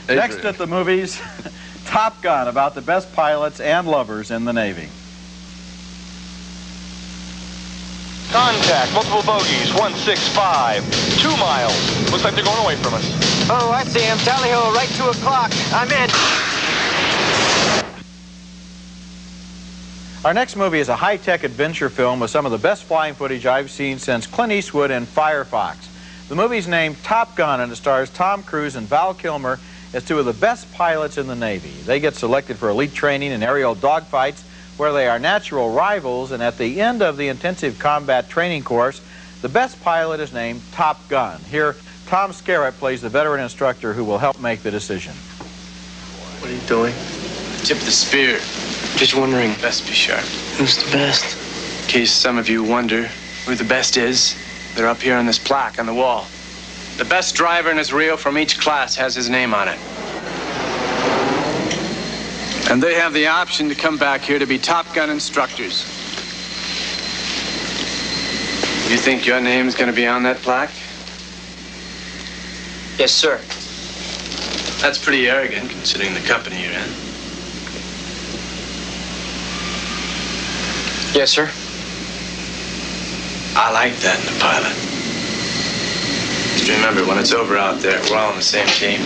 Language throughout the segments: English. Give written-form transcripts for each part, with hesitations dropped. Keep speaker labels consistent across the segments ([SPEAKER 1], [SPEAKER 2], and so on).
[SPEAKER 1] Next at the movies, Top Gun, about the best pilots and lovers in the Navy.
[SPEAKER 2] Contact, multiple bogeys, 165, 2 miles. Looks like they're going away from us.
[SPEAKER 3] Oh, I see him. Tally ho, right 2 o'clock. I'm in.
[SPEAKER 1] Our next movie is a high-tech adventure film with some of the best flying footage I've seen since Clint Eastwood in Firefox. The movie's named Top Gun, and it stars Tom Cruise and Val Kilmer as 2 of the best pilots in the Navy. They get selected for elite training in aerial dogfights where they are natural rivals, and at the end of the intensive combat training course, the best pilot is named Top Gun. Here, Tom Skerritt plays the veteran instructor who will help make the decision.
[SPEAKER 4] What are you doing?
[SPEAKER 5] Tip the spear.
[SPEAKER 4] Just wondering.
[SPEAKER 5] Best be sharp.
[SPEAKER 4] Who's the best?
[SPEAKER 5] In case some of you wonder who the best is, they're up here on this plaque on the wall. The best driver in his reel from each class has his name on it. And they have the option to come back here to be Top Gun instructors. You think your name's going to be on that plaque?
[SPEAKER 3] Yes, sir.
[SPEAKER 5] That's pretty arrogant, considering the company you're in.
[SPEAKER 3] Yes, sir.
[SPEAKER 5] I like that in a pilot. Just remember, when it's over out there, we're all on the same team.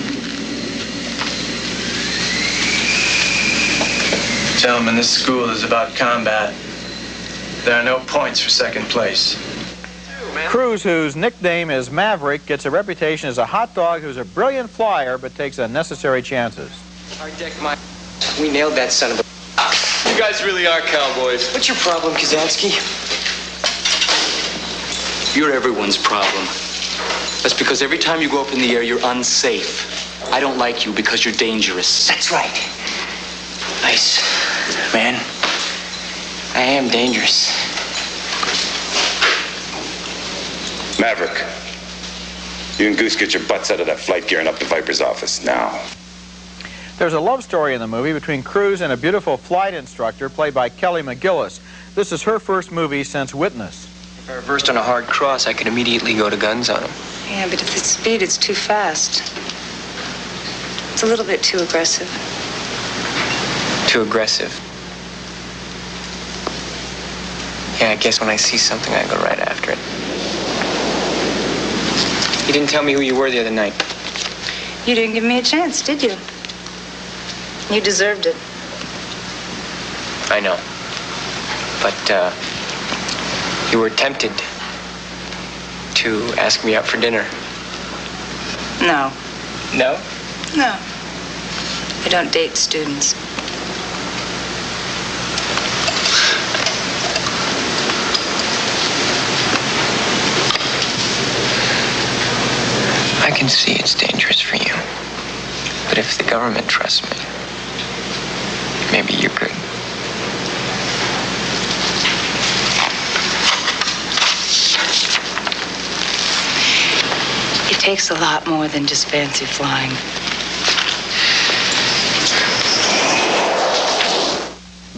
[SPEAKER 5] Gentlemen, this school is about combat. There are no points for second place.
[SPEAKER 1] Cruise, whose nickname is Maverick, gets a reputation as a hot dog who's a brilliant flyer but takes unnecessary chances.
[SPEAKER 3] Hard deck, Mike. We nailed that son of a...
[SPEAKER 5] You guys really are cowboys.
[SPEAKER 3] What's your problem, Kazansky?
[SPEAKER 6] You're everyone's problem. That's because every time you go up in the air, you're unsafe. I don't like you because you're dangerous.
[SPEAKER 3] That's right. Nice, man. I am dangerous.
[SPEAKER 7] Maverick, you and Goose get your butts out of that flight gear and up to Viper's office now.
[SPEAKER 1] There's a love story in the movie between Cruise and a beautiful flight instructor played by Kelly McGillis. This is her first movie since Witness.
[SPEAKER 3] If I reversed on a hard cross, I could immediately go to guns on him.
[SPEAKER 8] Yeah, but if the speed is too fast, it's a little bit too aggressive.
[SPEAKER 3] Too aggressive. Yeah, I guess when I see something, I go right after it. You didn't tell me who you were the other night.
[SPEAKER 8] You didn't give me a chance, did you? You deserved it.
[SPEAKER 3] I know. But, you were tempted to ask me out for dinner.
[SPEAKER 8] No.
[SPEAKER 3] No?
[SPEAKER 8] No. I don't date students.
[SPEAKER 3] I can see it's dangerous for you. But if the government trusts me, maybe you could.
[SPEAKER 8] It takes a lot more than just fancy flying.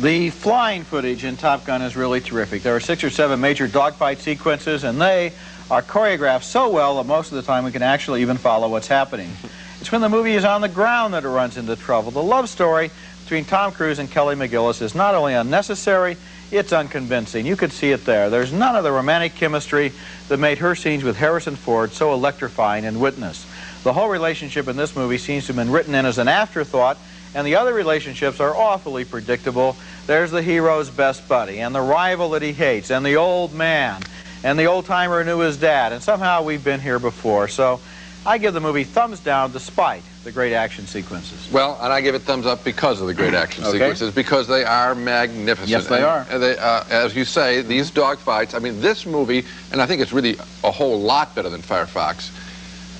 [SPEAKER 1] The flying footage in Top Gun is really terrific. There are 6 or 7 major dogfight sequences, and they are choreographed so well that most of the time we can actually even follow what's happening. It's when the movie is on the ground that it runs into trouble. The love story between Tom Cruise and Kelly McGillis is not only unnecessary, it's unconvincing. You could see it there. There's none of the romantic chemistry that made her scenes with Harrison Ford so electrifying in Witness. The whole relationship in this movie seems to have been written in as an afterthought, and the other relationships are awfully predictable. There's the hero's best buddy, and the rival that he hates, and the old man, and the old-timer who knew his dad, and somehow we've been here before. So I give the movie thumbs down despite the great action sequences.
[SPEAKER 9] Well, and I give it thumbs up because of the great action sequences, because they are magnificent.
[SPEAKER 1] Yes, they are.
[SPEAKER 9] And they, as you say, these dogfights, I mean, this movie, and I think it's really a whole lot better than Firefox,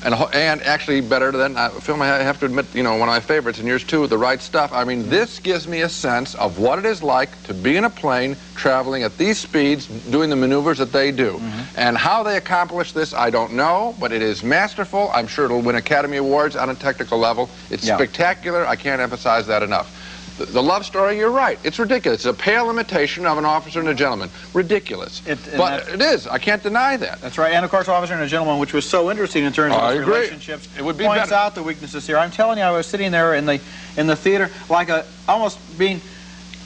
[SPEAKER 9] and actually better than a film I have to admit, you know, one of my favorites, and yours too, The Right Stuff. I mean, this gives me a sense of what it is like to be in a plane traveling at these speeds, doing the maneuvers that they do. And how they accomplish this, I don't know, but it is masterful. I'm sure it'll win Academy Awards on a technical level. It's spectacular. I can't emphasize that enough. The love story, you're right. It's ridiculous. It's a pale imitation of An Officer and a Gentleman. Ridiculous. But it is. I can't deny that.
[SPEAKER 1] That's right. And, of course, Officer and a Gentleman, which was so interesting in terms of its relationships,
[SPEAKER 9] it would be
[SPEAKER 1] points
[SPEAKER 9] better.
[SPEAKER 1] out the weaknesses here. I'm telling you, I was sitting there in the theater like almost being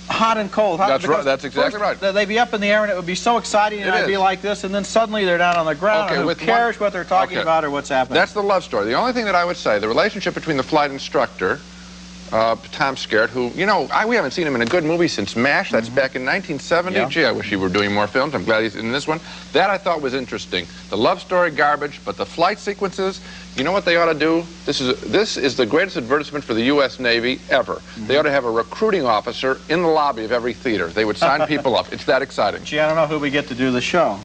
[SPEAKER 1] hot and cold.
[SPEAKER 9] That's right. That's exactly right.
[SPEAKER 1] They'd be up in the air, and it would be so exciting, and I'd be like this, and then suddenly they're down on the ground, and who cares what they're talking about or what's happening?
[SPEAKER 9] That's the love story. The only thing that I would say, the relationship between the flight instructor, Tom Skerritt, who, you know, we haven't seen him in a good movie since MASH. That's back in 1970. Yeah. Gee, I wish he were doing more films. I'm glad he's in this one. That I thought was interesting. The love story, garbage, but the flight sequences, you know what they ought to do? This is the greatest advertisement for the U.S. Navy ever. They ought to have a recruiting officer in the lobby of every theater. They would sign people up. It's that exciting.
[SPEAKER 1] Gee, I don't know who we get to do the show.